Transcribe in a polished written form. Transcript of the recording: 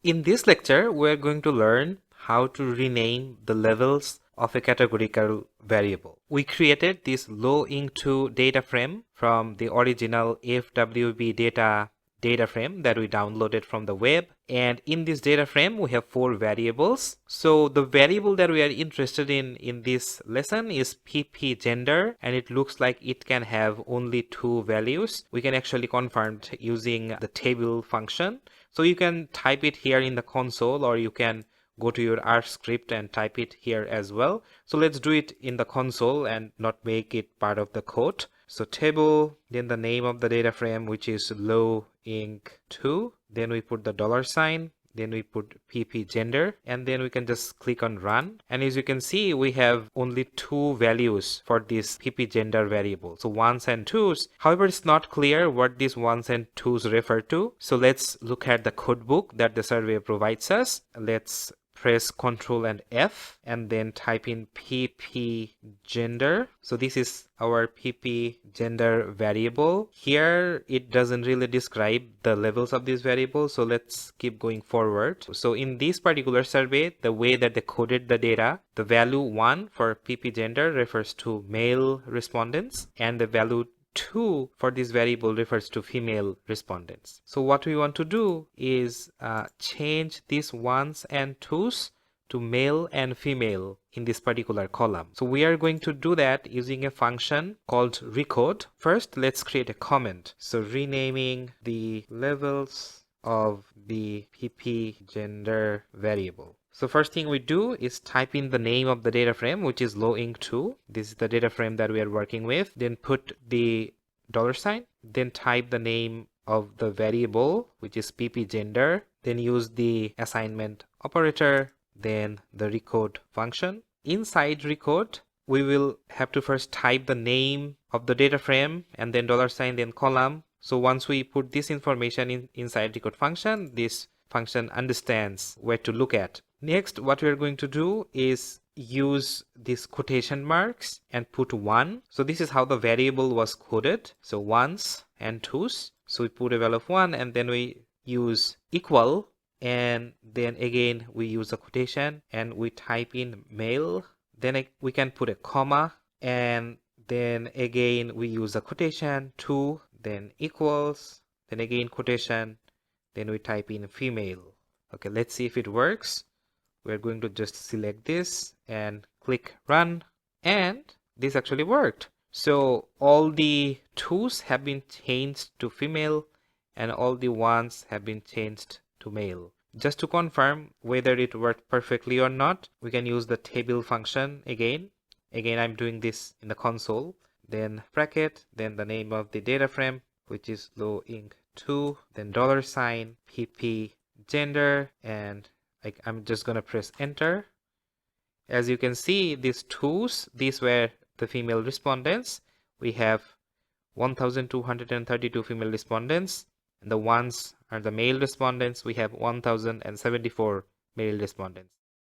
In this lecture, we're going to learn how to rename the levels of a categorical variable. We created this low-ing2 data frame from the original FWB data frame that we downloaded from the web, and in this data frame we have 4 variables. So the variable that we are interested in this lesson is pp gender, and it looks like it can have only 2 values. We can actually confirm using the table function. So you can type it here in the console, or you can go to your R script and type it here as well. So let's do it in the console and not make it part of the code. So table, then the name of the data frame, which is low-ing2. Then we put the $sign. Then we put pp gender, and then we can just click on run. And as you can see, we have only 2 values for this pp gender variable. So 1s and 2s. However, it's not clear what these 1s and 2s refer to. So let's look at the codebook that the survey provides us. Let's press Ctrl and F and then type in pp gender. So this is our pp gender variable. Here it doesn't really describe the levels of this variable, so let's keep going forward. So in this particular survey, the way that they coded the data, the value 1 for pp gender refers to male respondents, and the value 2 for this variable refers to female respondents. So what we want to do is change these 1s and 2s to male and female in this particular column. So we are going to do that using a function called recode. First, let's create a comment. So renaming the levels of the pp gender variable. So first thing we do is type in the name of the data frame, which is low-ing2. This is the data frame that we are working with. Then put the $sign. Then type the name of the variable, which is pp gender. Then use the assignment operator. Then the recode function. Inside recode, we will have to first type the name of the data frame and then $sign, then column. So once we put this information inside recode function, this function understands where to look at. Next, what we are going to do is use these quotation marks and put 1. So this is how the variable was coded. So 1s and 2s. So we put a value of 1, and then we use equal, and then again we use a quotation and we type in male. Then we can put a comma, and then again we use a quotation 2, then equals, then again quotation, then we type in female. Okay, let's see if it works. We're going to just select this and click run, and this actually worked. So all the 2s have been changed to female and all the 1s have been changed to male. Just to confirm whether it worked perfectly or not, we can use the table function again. Again, I'm doing this in the console. Then bracket, then the name of the data frame, which is low-ing2, then $sign, pp gender, and I'm just gonna press enter. As you can see, these 2s, these were the female respondents. We have 1,232 female respondents, and the 1s are the male respondents. We have 1,074 male respondents.